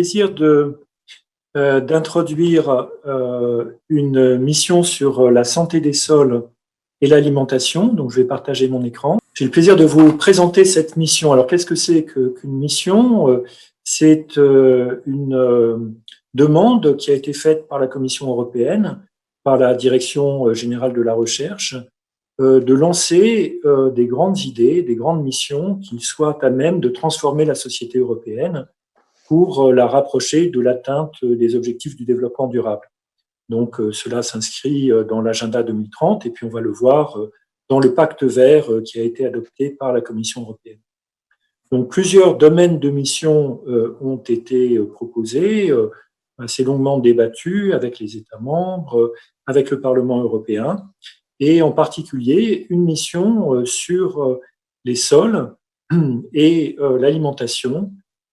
plaisir d'introduire une mission sur la santé des sols et l'alimentation. Donc, je vais partager mon écran. J'ai le plaisir de vous présenter cette mission. Alors, qu'est-ce que c'est qu'une mission? C'est une demande qui a été faite par la Commission européenne, par la Direction générale de la recherche, de lancer des grandes idées, des grandes missions qui soient à même de transformer la société européenne pour la rapprocher de l'atteinte des objectifs du développement durable. Donc, cela s'inscrit dans l'agenda 2030 et puis on va le voir dans le pacte vert qui a été adopté par la Commission européenne. Donc, plusieurs domaines de mission ont été proposés, assez longuement débattus avec les États membres, avec le Parlement européen, et en particulier une mission sur les sols et l'alimentation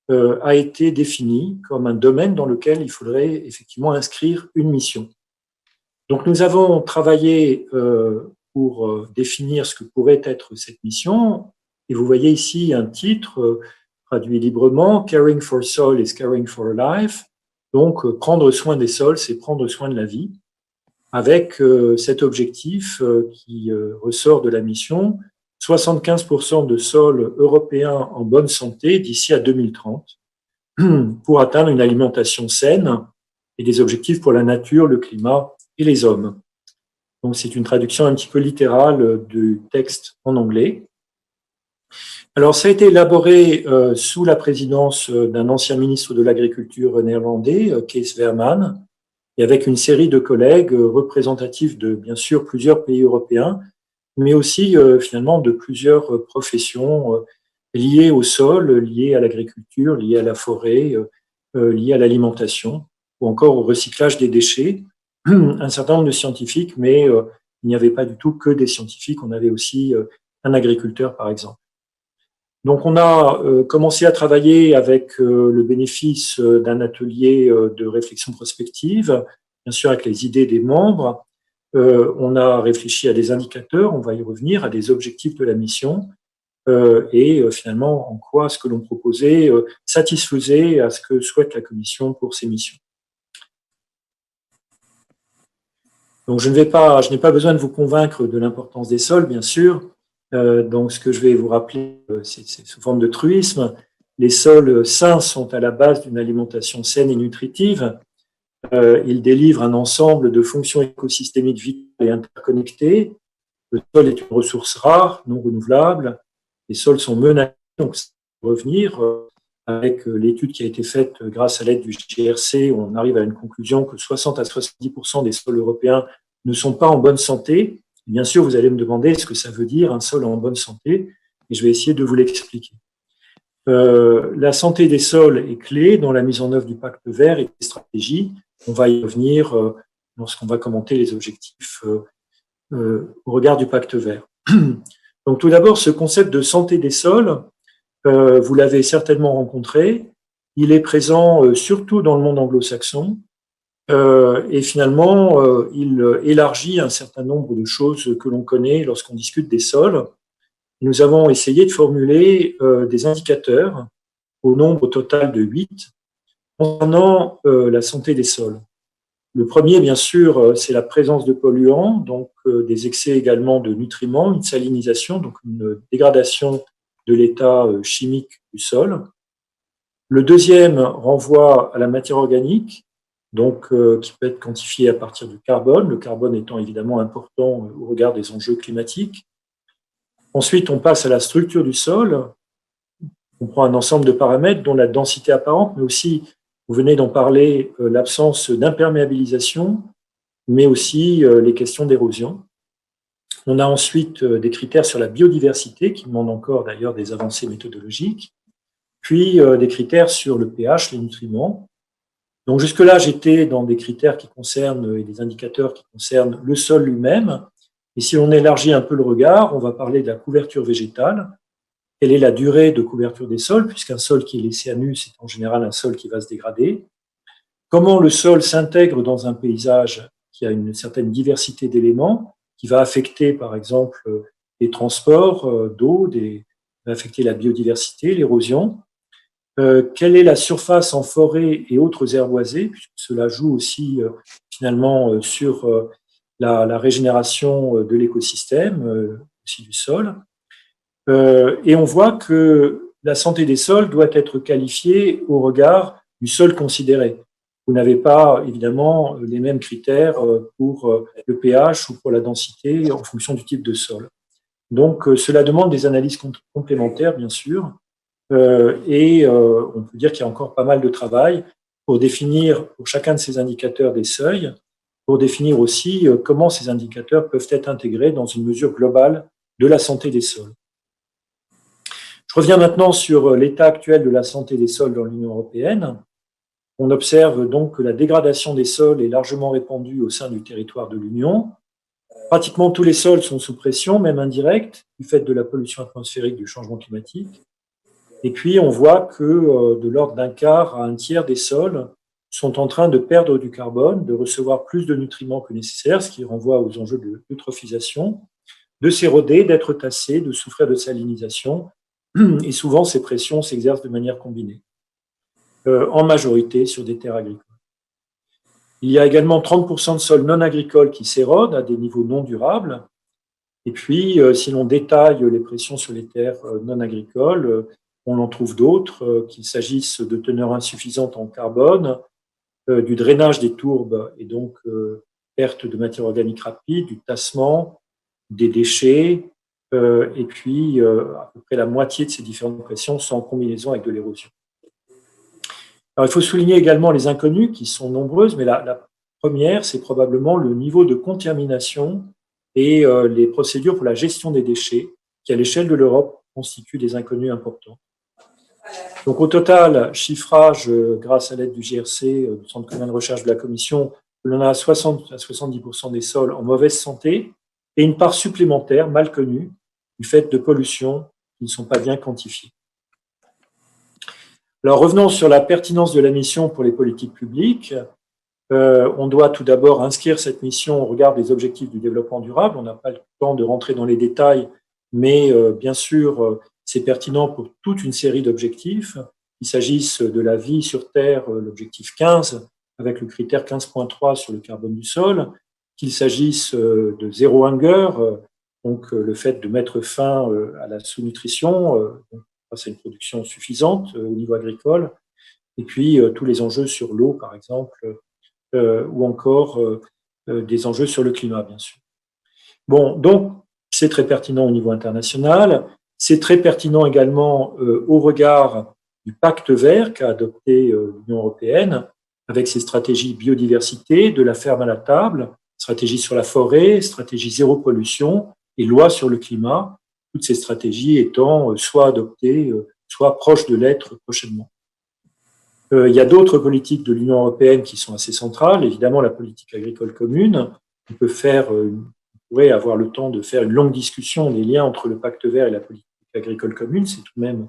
a été définie comme un domaine dans lequel il faudrait effectivement inscrire une mission. Donc nous avons travaillé pour définir ce que pourrait être cette mission, et vous voyez ici un titre traduit librement, Caring for Soil is Caring for Life. Donc prendre soin des sols, c'est prendre soin de la vie, avec cet objectif qui ressort de la mission, 75% de sols européens en bonne santé d'ici à 2030 pour atteindre une alimentation saine et des objectifs pour la nature, le climat et les hommes. Donc, c'est une traduction un petit peu littérale du texte en anglais. Alors, ça a été élaboré sous la présidence d'un ancien ministre de l'Agriculture néerlandais, Kees Verman, et avec une série de collègues représentatifs de, bien sûr, plusieurs pays européens, mais aussi finalement de plusieurs professions liées au sol, liées à l'agriculture, liées à la forêt, liées à l'alimentation, ou encore au recyclage des déchets. Un certain nombre de scientifiques, mais il n'y avait pas du tout que des scientifiques, on avait aussi un agriculteur, par exemple. Donc on a commencé à travailler avec le bénéfice d'un atelier de réflexion prospective, bien sûr avec les idées des membres. On a réfléchi à des indicateurs, on va y revenir, à des objectifs de la mission et finalement en quoi ce que l'on proposait satisfaisait à ce que souhaite la Commission pour ces missions. Donc je n'ai pas besoin de vous convaincre de l'importance des sols, bien sûr. Donc ce que je vais vous rappeler, c'est sous forme de truisme. Les sols sains sont à la base d'une alimentation saine et nutritive. Ils délivrent un ensemble de fonctions écosystémiques vitales et interconnectées. Le sol est une ressource rare, non renouvelable. Les sols sont menacés, donc revenir avec l'étude qui a été faite grâce à l'aide du GRC, on arrive à une conclusion que 60 à 70% des sols européens ne sont pas en bonne santé. Et bien sûr, vous allez me demander ce que ça veut dire un sol en bonne santé, et je vais essayer de vous l'expliquer. La santé des sols est clé dans la mise en œuvre du pacte vert et des stratégies. On va y revenir lorsqu'on va commenter les objectifs au regard du pacte vert. Donc tout d'abord, ce concept de santé des sols, vous l'avez certainement rencontré. Il est présent surtout dans le monde anglo-saxon et finalement, il élargit un certain nombre de choses que l'on connaît lorsqu'on discute des sols. Nous avons essayé de formuler des indicateurs au nombre total de 8 concernant la santé des sols. Le premier, bien sûr, c'est la présence de polluants, donc des excès également de nutriments, une salinisation, donc une dégradation de l'état chimique du sol. Le deuxième renvoie à la matière organique, donc qui peut être quantifiée à partir du carbone, le carbone étant évidemment important au regard des enjeux climatiques. Ensuite, on passe à la structure du sol. On prend un ensemble de paramètres dont la densité apparente, mais aussi, vous venez d'en parler, l'absence d'imperméabilisation, mais aussi les questions d'érosion. On a ensuite des critères sur la biodiversité, qui demandent encore d'ailleurs des avancées méthodologiques, puis des critères sur le pH, les nutriments. Donc jusque-là, j'étais dans des critères qui concernent et des indicateurs qui concernent le sol lui-même. Et si on élargit un peu le regard, on va parler de la couverture végétale. Quelle est la durée de couverture des sols, puisqu'un sol qui est laissé à nu, c'est en général un sol qui va se dégrader. Comment le sol s'intègre dans un paysage qui a une certaine diversité d'éléments, qui va affecter, par exemple, les transports d'eau, va affecter la biodiversité, l'érosion. Quelle est la surface en forêt et autres aires boisées, puisque cela joue aussi finalement sur la régénération de l'écosystème, aussi du sol. Et on voit que la santé des sols doit être qualifiée au regard du sol considéré. Vous n'avez pas évidemment les mêmes critères pour le pH ou pour la densité en fonction du type de sol. Donc cela demande des analyses complémentaires, bien sûr, et on peut dire qu'il y a encore pas mal de travail pour définir pour chacun de ces indicateurs des seuils, pour définir aussi comment ces indicateurs peuvent être intégrés dans une mesure globale de la santé des sols. Je reviens maintenant sur l'état actuel de la santé des sols dans l'Union européenne. On observe donc que la dégradation des sols est largement répandue au sein du territoire de l'Union. Pratiquement tous les sols sont sous pression, même indirecte, du fait de la pollution atmosphérique, du changement climatique. Et puis, on voit que de l'ordre d'un quart à un tiers des sols sont en train de perdre du carbone, de recevoir plus de nutriments que nécessaire, ce qui renvoie aux enjeux de l'eutrophisation, de s'éroder, d'être tassés, de souffrir de salinisation. Et souvent, ces pressions s'exercent de manière combinée, en majorité sur des terres agricoles. Il y a également 30% de sols non agricoles qui s'érodent à des niveaux non durables. Et puis, si l'on détaille les pressions sur les terres non agricoles, on en trouve d'autres, qu'il s'agisse de teneur insuffisante en carbone, du drainage des tourbes et donc perte de matière organique rapide, du tassement, des déchets, et puis à peu près la moitié de ces différentes pressions sont en combinaison avec de l'érosion. Alors, il faut souligner également les inconnues qui sont nombreuses, mais la première, c'est probablement le niveau de contamination et les procédures pour la gestion des déchets qui, à l'échelle de l'Europe, constituent des inconnues importants. Donc, au total, chiffrage grâce à l'aide du GRC, du Centre commun de recherche de la Commission, on a 60 à 70% des sols en mauvaise santé et une part supplémentaire mal connue du fait de pollutions qui ne sont pas bien quantifiées. Alors, revenons sur la pertinence de la mission pour les politiques publiques. On doit tout d'abord inscrire cette mission au regard des objectifs du développement durable. On n'a pas le temps de rentrer dans les détails, mais bien sûr, c'est pertinent pour toute une série d'objectifs. Il s'agisse de la vie sur Terre, l'objectif 15, avec le critère 15.3 sur le carbone du sol, qu'il s'agisse de zéro hunger, donc le fait de mettre fin à la sous-nutrition, grâce à une production suffisante au niveau agricole, et puis tous les enjeux sur l'eau, par exemple, ou encore des enjeux sur le climat, bien sûr. Bon, donc, c'est très pertinent au niveau international. C'est très pertinent également au regard du pacte vert qu'a adopté l'Union européenne avec ses stratégies biodiversité, de la ferme à la table, stratégie sur la forêt, stratégie zéro pollution et loi sur le climat, toutes ces stratégies étant soit adoptées, soit proches de l'être prochainement. Il y a d'autres politiques de l'Union européenne qui sont assez centrales. Évidemment, la politique agricole commune. On pourrait avoir le temps de faire une longue discussion des liens entre le pacte vert et la politique agricole commune. C'est tout de même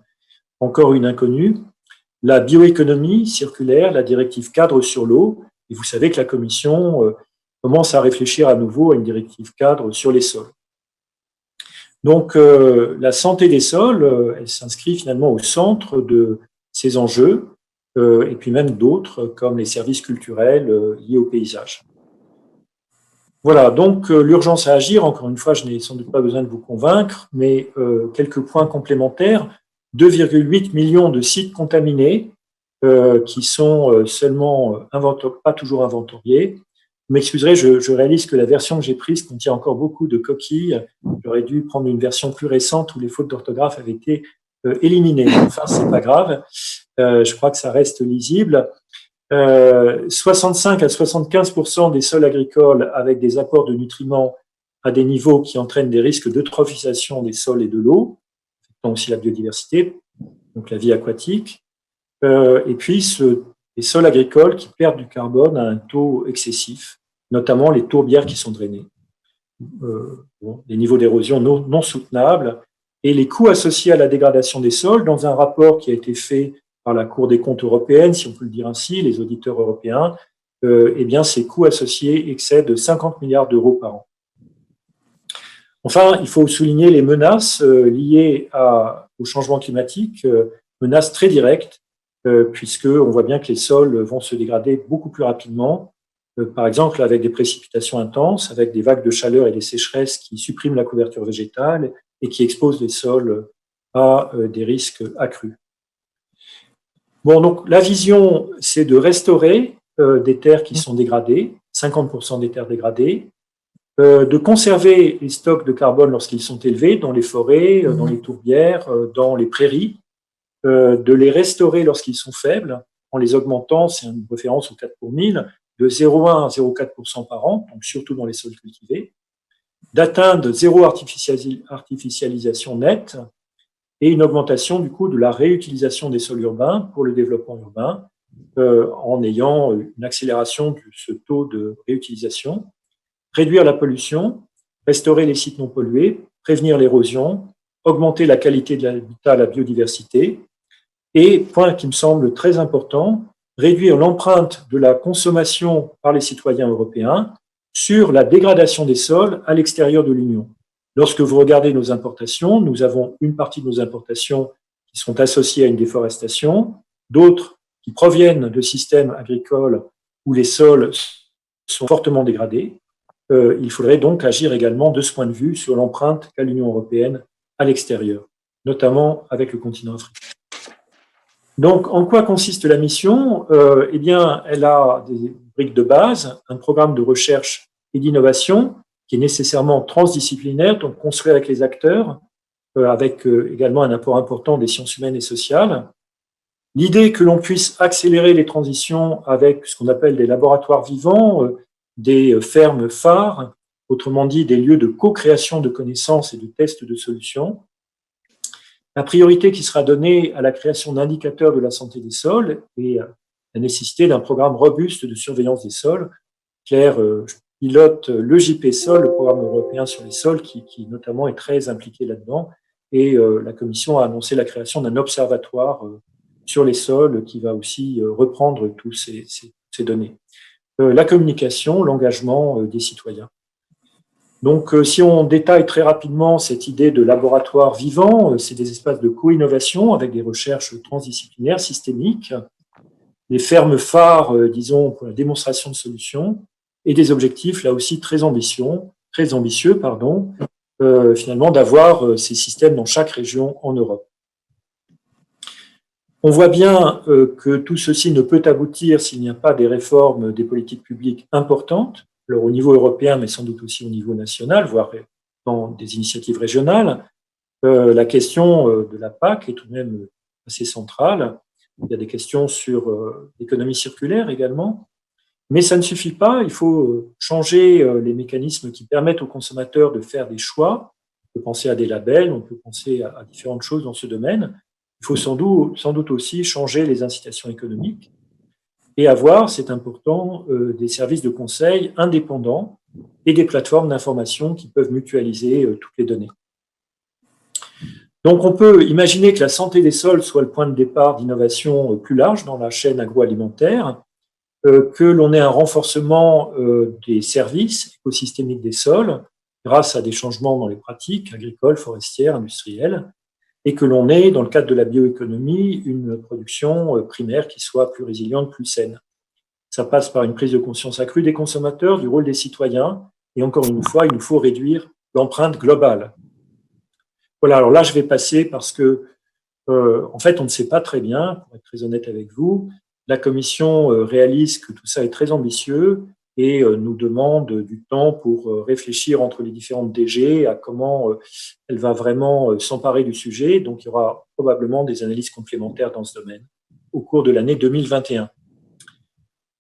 encore une inconnue. La bioéconomie circulaire, la directive cadre sur l'eau. Et vous savez que la Commission commence à réfléchir à nouveau à une directive cadre sur les sols. Donc, la santé des sols, elle s'inscrit finalement au centre de ces enjeux, et puis même d'autres, comme les services culturels liés au paysage. Voilà, donc l'urgence à agir, encore une fois, je n'ai sans doute pas besoin de vous convaincre, mais quelques points complémentaires. 2,8 millions de sites contaminés qui sont seulement pas toujours inventoriés. Vous m'excuserez, je réalise que la version que j'ai prise contient encore beaucoup de coquilles. J'aurais dû prendre une version plus récente où les fautes d'orthographe avaient été éliminées. Enfin, c'est pas grave. Je crois que ça reste lisible. 65 à 75% des sols agricoles avec des apports de nutriments à des niveaux qui entraînent des risques d'eutrophisation des sols et de l'eau, affectant aussi la biodiversité, donc la vie aquatique. Et puis, les sols agricoles qui perdent du carbone à un taux excessif, notamment les tourbières qui sont drainées, les niveaux d'érosion non soutenables et les coûts associés à la dégradation des sols dans un rapport qui a été fait par la Cour des comptes européenne, si on peut le dire ainsi, les auditeurs européens, eh bien, ces coûts associés excèdent 50 milliards d'euros par an. Enfin, il faut souligner les menaces liées au changement climatique, menaces très directes puisqu'on voit bien que les sols vont se dégrader beaucoup plus rapidement, par exemple avec des précipitations intenses, avec des vagues de chaleur et des sécheresses qui suppriment la couverture végétale et qui exposent les sols à des risques accrus. Bon, donc la vision, c'est de restaurer des terres qui sont dégradées, 50% des terres dégradées, de conserver les stocks de carbone lorsqu'ils sont élevés dans les forêts, dans les tourbières, dans les prairies, de les restaurer lorsqu'ils sont faibles, en les augmentant, c'est une référence au 4 pour 1000, de 0,1 à 0,4% par an, donc surtout dans les sols cultivés, d'atteindre zéro artificialisation nette et une augmentation du coup de la réutilisation des sols urbains pour le développement urbain, en ayant une accélération de ce taux de réutilisation, réduire la pollution, restaurer les sites non pollués, prévenir l'érosion, augmenter la qualité de l'habitat, la biodiversité, et, point qui me semble très important, réduire l'empreinte de la consommation par les citoyens européens sur la dégradation des sols à l'extérieur de l'Union. Lorsque vous regardez nos importations, nous avons une partie de nos importations qui sont associées à une déforestation, d'autres qui proviennent de systèmes agricoles où les sols sont fortement dégradés. Il faudrait donc agir également de ce point de vue sur l'empreinte qu'a l'Union européenne à l'extérieur, notamment avec le continent africain. Donc, en quoi consiste la mission ? Eh bien, elle a des briques de base, un programme de recherche et d'innovation qui est nécessairement transdisciplinaire, donc construit avec les acteurs, avec également un apport important des sciences humaines et sociales. L'idée que l'on puisse accélérer les transitions avec ce qu'on appelle des laboratoires vivants, des fermes phares, autrement dit des lieux de co-création de connaissances et de tests de solutions. La priorité qui sera donnée à la création d'indicateurs de la santé des sols et la nécessité d'un programme robuste de surveillance des sols. Claire pilote le JP-Sol, le programme européen sur les sols, qui notamment est très impliqué là-dedans. Et la Commission a annoncé la création d'un observatoire sur les sols qui va aussi reprendre tous ces données. La communication, l'engagement des citoyens. Donc, si on détaille très rapidement cette idée de laboratoire vivant, c'est des espaces de co-innovation avec des recherches transdisciplinaires, systémiques, des fermes phares, disons, pour la démonstration de solutions, et des objectifs, là aussi, très ambitieux, finalement, d'avoir ces systèmes dans chaque région en Europe. On voit bien que tout ceci ne peut aboutir s'il n'y a pas des réformes des politiques publiques importantes, alors au niveau européen, mais sans doute aussi au niveau national, voire dans des initiatives régionales. La question de la PAC est tout de même assez centrale. Il y a des questions sur l'économie circulaire également. Mais ça ne suffit pas, il faut changer les mécanismes qui permettent aux consommateurs de faire des choix. On peut penser à des labels, on peut penser à différentes choses dans ce domaine. Il faut sans doute aussi changer les incitations économiques et avoir, c'est important, des services de conseil indépendants et des plateformes d'information qui peuvent mutualiser toutes les données. Donc on peut imaginer que la santé des sols soit le point de départ d'innovation plus large dans la chaîne agroalimentaire, que l'on ait un renforcement des services écosystémiques des sols grâce à des changements dans les pratiques agricoles, forestières, industrielles, et que l'on ait, dans le cadre de la bioéconomie, une production primaire qui soit plus résiliente, plus saine. Ça passe par une prise de conscience accrue des consommateurs, du rôle des citoyens, et encore une fois, il nous faut réduire l'empreinte globale. Voilà, alors là, je vais passer parce que, en fait, on ne sait pas très bien, pour être très honnête avec vous. La Commission réalise que tout ça est très ambitieux et nous demande du temps pour réfléchir entre les différentes DG à comment elle va vraiment s'emparer du sujet. Donc, il y aura probablement des analyses complémentaires dans ce domaine au cours de l'année 2021.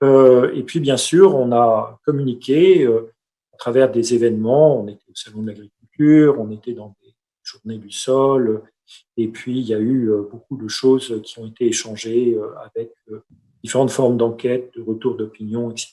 Et puis, bien sûr, on a communiqué à travers des événements. On était au Salon de l'Agriculture, on était dans des journées du sol, et puis il y a eu beaucoup de choses qui ont été échangées avec différentes formes d'enquête, de retour d'opinion, etc.